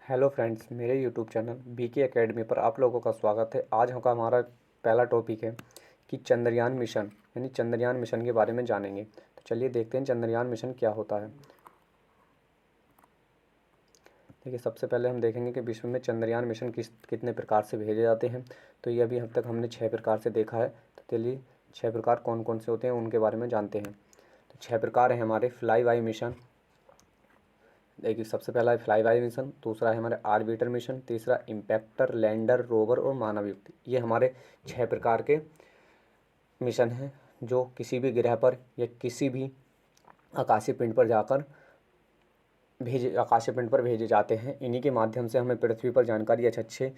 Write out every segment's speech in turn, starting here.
Hello friends, मेरे YouTube channel BK academy पर आप लोगों का स्वागत है। आज का हमारा पहला टॉपिक है कि चंद्रयान मिशन यानी चंद्रयान मिशन के बारे में जानेंगे। तो चलिए देखते हैं चंद्रयान मिशन क्या होता है। देखिए, सबसे पहले हम देखेंगे कि विश्व में चंद्रयान मिशन कितने प्रकार से भेजे जाते हैं। तो ये अभी अब तक हमने 6 प्रकार से देखा है। तो चलिए 6 प्रकार कौन कौन से होते हैं उनके बारे में जानते हैं। तो 6 प्रकार हैं हमारे। फ्लाई बाई मिशन, देखिए सबसे पहला है फ्लाई बाई मिशन, दूसरा है हमारे आर्बिटर मिशन, तीसरा इम्पैक्टर, लैंडर, रोवर और मानव युक्ति। ये हमारे 6 प्रकार के मिशन हैं जो किसी भी ग्रह पर या किसी भी आकाशीय पिंड पर जाकर आकाशीय पिंड पर भेजे जाते हैं। इन्हीं के माध्यम से हमें पृथ्वी पर जानकारी अच्छे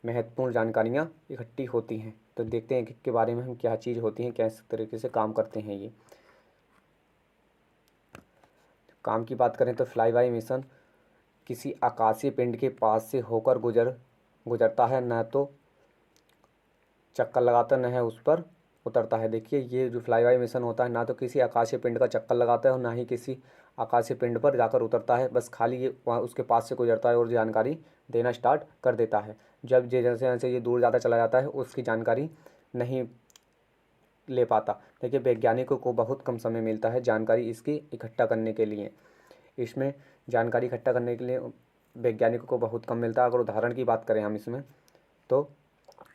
महत्वपूर्ण जानकारियाँ इकट्ठी होती हैं। तो देखते हैं कि के बारे में हम क्या चीज़ होती हैं, कैसे तरीके से काम करते हैं। ये काम की बात करें तो फ्लाई बाई मिशन किसी आकाशीय पिंड के पास से होकर गुजरता है, न तो चक्कर लगाता न है उस पर उतरता है। देखिए, ये जो फ्लाई बाई मिशन होता है ना तो किसी आकाशीय पिंड का चक्कर लगाता है और ना ही किसी आकाशीय पिंड पर जाकर उतरता है। बस खाली ये वहाँ उसके पास से गुजरता है और जानकारी देना स्टार्ट कर देता है। जब जैसे जैसे ये दूर ज़्यादा चला जाता है उसकी जानकारी नहीं ले पाता। देखिए, वैज्ञानिकों को बहुत कम समय मिलता है जानकारी इसकी इकट्ठा करने के लिए। इसमें जानकारी इकट्ठा करने के लिए वैज्ञानिकों को बहुत कम मिलता है। अगर उदाहरण की बात करें हम इसमें, तो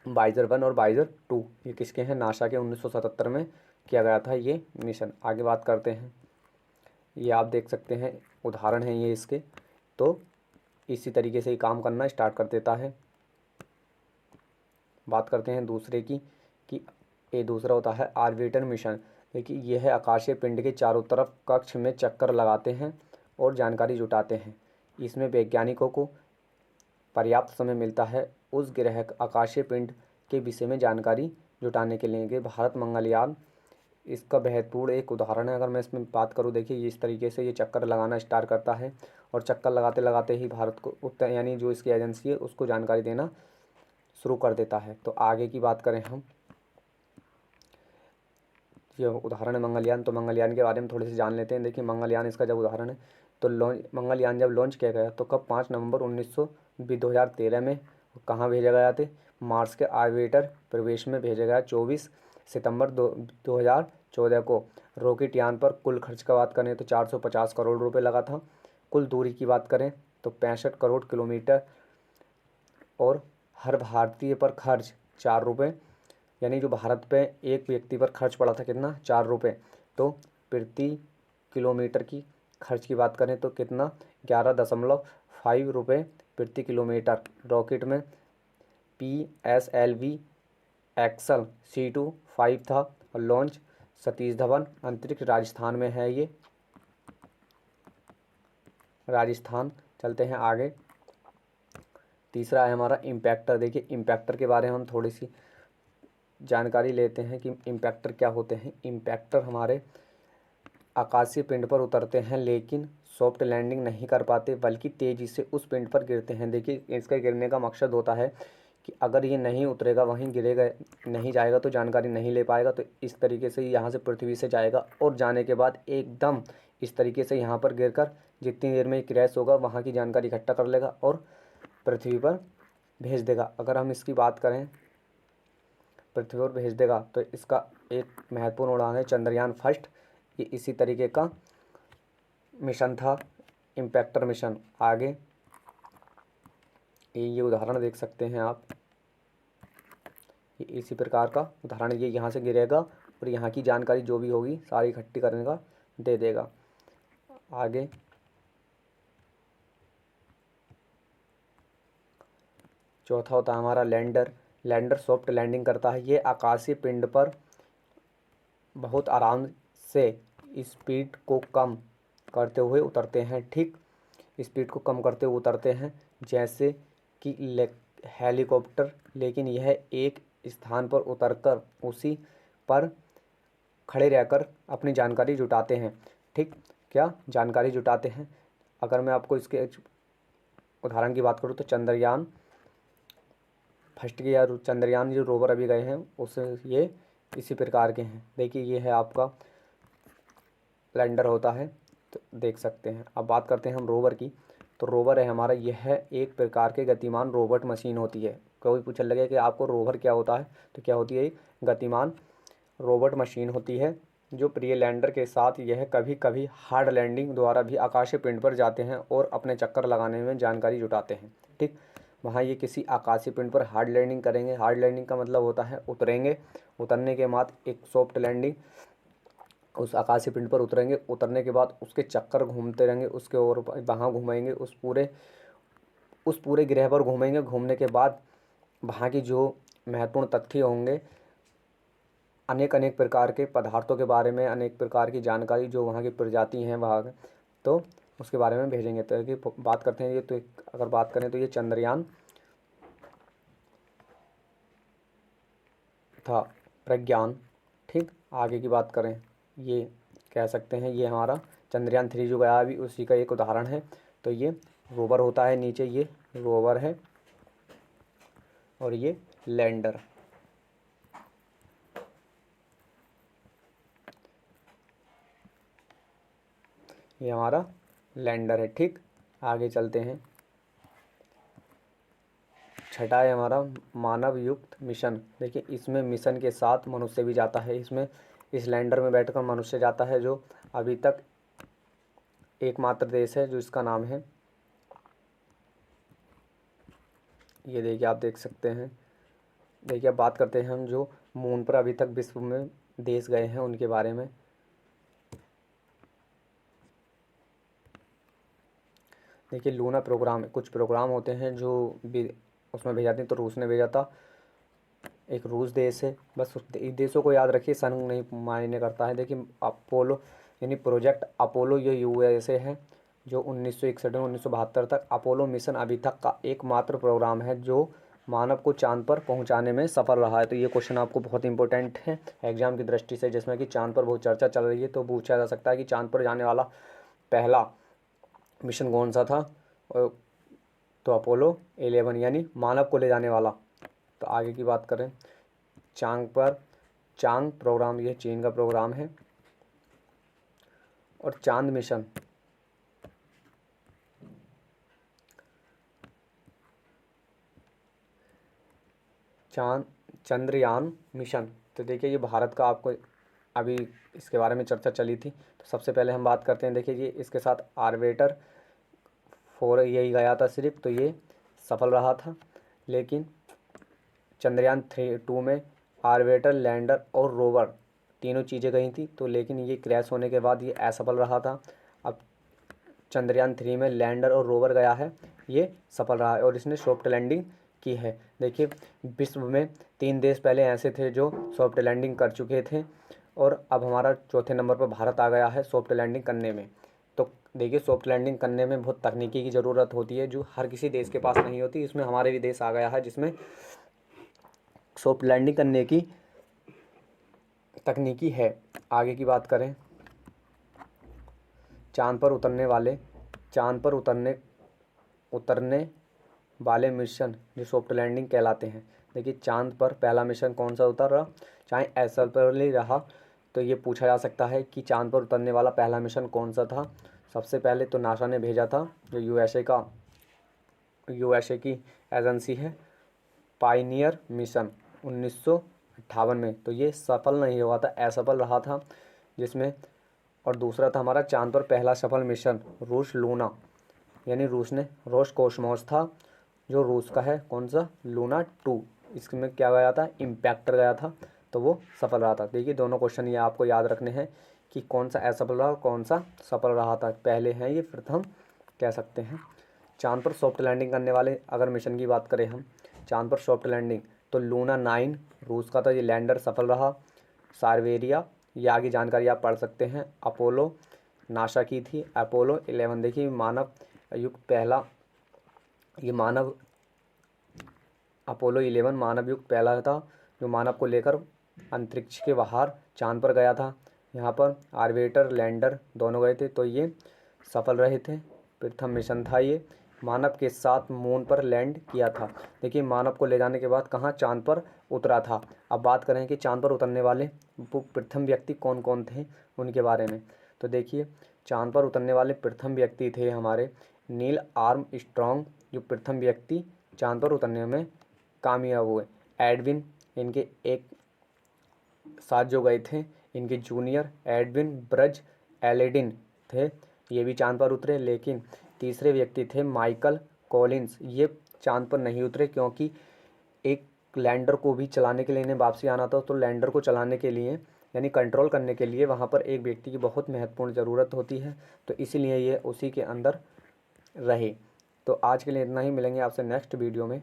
वाइजर 1 और वाइजर 2 ये किसके हैं? नासा के 1977 में किया गया था ये मिशन। आगे बात करते हैं, ये आप देख सकते हैं उदाहरण हैं ये इसके। तो इसी तरीके से ही काम करना स्टार्ट कर देता है। बात करते हैं दूसरे की कि ये दूसरा होता है आर्बिटर मिशन। देखिए, यह है आकाशीय पिंड के चारों तरफ कक्ष में चक्कर लगाते हैं और जानकारी जुटाते हैं। इसमें वैज्ञानिकों को पर्याप्त समय मिलता है उस ग्रह आकाशीय पिंड के विषय में जानकारी जुटाने के लिए। कि भारत मंगलयान इसका महत्वपूर्ण एक उदाहरण है। अगर मैं इसमें बात करूँ, देखिए इस तरीके से ये चक्कर लगाना स्टार्ट करता है और चक्कर लगाते लगाते ही भारत को उत्तर यानी जो इसकी एजेंसी है उसको जानकारी देना शुरू कर देता है। तो आगे की बात करें हम, ये उदाहरण है मंगलयान। तो मंगलयान के बारे में थोड़े से जान लेते हैं। देखिए, मंगलयान इसका जब उदाहरण है तो मंगलयान जब लॉन्च किया गया तो कब? 5 नवंबर 2013 में। कहाँ भेजा गया थे? मार्स के ऑर्बिटर प्रवेश में भेजा गया 24 सितंबर 2014 को। रॉकेट यान पर कुल खर्च का बात करें तो 450 करोड़ रुपए लगा था। कुल दूरी की बात करें तो 65 करोड़ किलोमीटर और हर भारतीय पर खर्च 4 रुपये, यानी जो भारत पे एक व्यक्ति पर खर्च पड़ा था कितना? 4 रुपये। तो प्रति किलोमीटर की खर्च की बात करें तो कितना? 11.5 रुपये प्रति किलोमीटर। रॉकेट में PSLV एक्सल C25 था और लॉन्च सतीश धवन अंतरिक्ष राजस्थान में है। ये राजस्थान। चलते हैं आगे, तीसरा है हमारा इम्पैक्टर। देखिए, इम्पैक्टर के बारे में हम थोड़ी सी जानकारी लेते हैं कि इम्पैक्टर क्या होते हैं। इम्पैक्टर हमारे आकाशीय पिंड पर उतरते हैं लेकिन सॉफ्ट लैंडिंग नहीं कर पाते बल्कि तेज़ी से उस पिंड पर गिरते हैं। देखिए, इसका गिरने का मकसद होता है कि अगर ये नहीं उतरेगा, वहीं गिरेगा नहीं जाएगा तो जानकारी नहीं ले पाएगा। तो इस तरीके से यहाँ से पृथ्वी से जाएगा और जाने के बाद एकदम इस तरीके से यहाँ पर गिरकर जितनी देर में ये क्रैश होगा वहाँ की जानकारी इकट्ठा कर लेगा और पृथ्वी पर भेज देगा। अगर हम इसकी बात करें, पृथ्वी पर भेज देगा, तो इसका एक महत्वपूर्ण उड़ान है चंद्रयान फर्स्ट। ये इसी तरीके का मिशन था, इम्पैक्टर मिशन। आगे ये उदाहरण देख सकते हैं आप, ये इसी प्रकार का उदाहरण। ये यहाँ से गिरेगा और यहाँ की जानकारी जो भी होगी सारी इकट्ठी करने का दे देगा। आगे चौथा होता है हमारा लैंडर। लैंडर सॉफ्ट लैंडिंग करता है। ये आकाशीय पिंड पर बहुत आराम से स्पीड को कम करते हुए उतरते हैं। ठीक स्पीड को कम करते हुए उतरते हैं जैसे कि हेलीकॉप्टर, लेकिन यह एक स्थान पर उतरकर उसी पर खड़े रहकर अपनी जानकारी जुटाते हैं। ठीक, क्या जानकारी जुटाते हैं? अगर मैं आपको इसके उदाहरण की बात करूँ तो चंद्रयान फर्स्ट के या चंद्रयान जो रोवर अभी गए हैं उससे ये इसी प्रकार के हैं। देखिए, ये है आपका लैंडर होता है, तो देख सकते हैं। अब बात करते हैं हम रोवर की। तो रोवर है हमारा, यह एक प्रकार के गतिमान रोबोट मशीन होती है। कोई पूछने लगे कि आपको रोवर क्या होता है, तो क्या होती है, एक गतिमान रोबोट मशीन होती है जो प्रिय लैंडर के साथ यह कभी कभी हार्ड लैंडिंग द्वारा भी आकाशीय पिंड पर जाते हैं और अपने चक्कर लगाने में जानकारी जुटाते हैं। ठीक, वहाँ ये किसी आकाशीय पिंड पर हार्ड लैंडिंग करेंगे। हार्ड लैंडिंग का मतलब होता है उतरेंगे, उतरने के बाद एक सॉफ्ट लैंडिंग, उस आकाशीय पिंड पर उतरेंगे, उतरने के बाद उसके चक्कर घूमते रहेंगे, उसके और वहाँ घूमेंगे, उस पूरे ग्रह पर घूमेंगे। घूमने के बाद वहाँ की जो महत्वपूर्ण तथ्य होंगे, अनेक अनेक प्रकार के पदार्थों के बारे में, अनेक प्रकार की जानकारी जो वहाँ की प्रजाति हैं वहाँ तो उसके बारे में भेजेंगे। तो कि बात करते हैं ये, तो अगर बात करें तो ये चंद्रयान था प्रज्ञान। ठीक, आगे की बात करें, ये कह सकते हैं ये हमारा चंद्रयान 3 जो गया अभी उसी का एक उदाहरण है। तो ये रोवर होता है, नीचे ये रोवर है और ये लैंडर। ये हमारा लैंडर है। ठीक, आगे चलते हैं। छठा है हमारा मानव युक्त मिशन। देखिए इसमें मिशन के साथ मनुष्य भी जाता है। इसमें इस लैंडर में बैठकर मनुष्य जाता है, जो अभी तक एकमात्र देश है जो इसका नाम है, ये देखिए आप देख सकते हैं। देखिए अब बात करते हैं हम जो मून पर अभी तक विश्व में देश गए हैं उनके बारे में। देखिए लूना प्रोग्राम, कुछ प्रोग्राम होते हैं जो उसमें भेजाते हैं। तो रूस ने भेजा था, एक रूस देश है, बस उस देशों को याद रखिए, सन नहीं मायने करता है। देखिए अपोलो यानी प्रोजेक्ट अपोलो, ये यूएसए है, जो 1961 में 1972 तक अपोलो मिशन अभी तक का एकमात्र प्रोग्राम है जो मानव को चांद पर पहुंचाने में सफल रहा है। तो ये क्वेश्चन आपको बहुत इंपॉर्टेंट है एग्जाम की दृष्टि से, जिसमें कि चांद पर बहुत चर्चा चल रही है। तो पूछा जा सकता है कि चांद पर जाने वाला पहला मिशन कौन सा था, तो अपोलो 11 यानी मानव को ले जाने वाला। तो आगे की बात करें, चांद प्रोग्राम, ये चीन का प्रोग्राम है। और चांद मिशन, चंद्रयान मिशन, तो देखिए ये भारत का, आपको अभी इसके बारे में चर्चा चली थी। तो सबसे पहले हम बात करते हैं, देखिए ये इसके साथ ऑर्बिटर 4 यही गया था सिर्फ, तो ये सफल रहा था। लेकिन चंद्रयान 2 में ऑर्बिटर, लैंडर और रोवर तीनों चीज़ें गई थी, तो लेकिन ये क्रैश होने के बाद ये असफल रहा था। अब चंद्रयान 3 में लैंडर और रोवर गया है, ये सफल रहा है और इसने सॉफ्ट लैंडिंग की है। देखिए विश्व में 3 देश पहले ऐसे थे जो सॉफ्ट लैंडिंग कर चुके थे, और अब हमारा चौथे नंबर पर भारत आ गया है सॉफ्ट लैंडिंग करने में। तो देखिए सॉफ्ट लैंडिंग करने में बहुत तकनीकी की ज़रूरत होती है, जो हर किसी देश के पास नहीं होती। इसमें हमारे भी देश आ गया है जिसमें सॉफ्ट लैंडिंग करने की तकनीकी है। आगे की बात करें, चांद पर उतरने वाले मिशन जो सॉफ्ट लैंडिंग कहलाते हैं। देखिए चांद पर पहला मिशन कौन सा उतरा, चाहे असफल ही रहा, तो ये पूछा जा सकता है कि चांद पर उतरने वाला पहला मिशन कौन सा था। सबसे पहले तो नासा ने भेजा था, जो यूएसए की एजेंसी है, पायनियर मिशन 1958 में। तो ये सफल नहीं हुआ था, असफल रहा था जिसमें। और दूसरा था हमारा चांद पर पहला सफल मिशन रूस लूना, यानी रूस कोसमोस था, जो रूस का है, कौन सा, लूना 2। इसमें क्या गया था, इम्पैक्टर गया था, तो वो सफल रहा था। देखिए दोनों क्वेश्चन ये आपको याद रखने हैं कि कौन सा असफल रहा, कौन सा सफल रहा था। पहले हैं ये प्रथम कह सकते हैं। चांद पर सॉफ्ट लैंडिंग करने वाले अगर मिशन की बात करें हम, चांद पर सॉफ्ट लैंडिंग, तो लूना 9 रूस का था, ये लैंडर सफल रहा। सार्वेरिया, ये आगे जानकारी आप पढ़ सकते हैं। अपोलो नासा की थी। अपोलो 11 देखिए मानव युक्त पहला, ये अपोलो 11 मानव युक्त पहला था जो मानव को लेकर अंतरिक्ष के बाहर चांद पर गया था। यहाँ पर ऑर्बिटर, लैंडर दोनों गए थे, तो ये सफल रहे थे। प्रथम मिशन था ये, मानव के साथ मून पर लैंड किया था। देखिए मानव को ले जाने के बाद कहाँ, चांद पर उतरा था। अब बात करें कि चांद पर उतरने वाले वो प्रथम व्यक्ति कौन कौन थे उनके बारे में। तो देखिए चांद पर उतरने वाले प्रथम व्यक्ति थे हमारे नील आर्मस्ट्रॉन्ग जो प्रथम व्यक्ति चांद पर उतरने में कामयाब हुए। एडविन इनके एक साथ जो गए थे, इनके जूनियर एडविन ब्रज एल्ड्रिन थे, ये भी चांद पर उतरे। लेकिन तीसरे व्यक्ति थे माइकल कॉलिंस, ये चांद पर नहीं उतरे क्योंकि एक लैंडर को भी चलाने के लिए इन्हें वापसी आना था। तो लैंडर को चलाने के लिए यानी कंट्रोल करने के लिए वहाँ पर एक व्यक्ति की बहुत महत्वपूर्ण ज़रूरत होती है, तो इसीलिए ये उसी के अंदर रहे। तो आज के लिए इतना ही, मिलेंगे आपसे नेक्स्ट वीडियो में।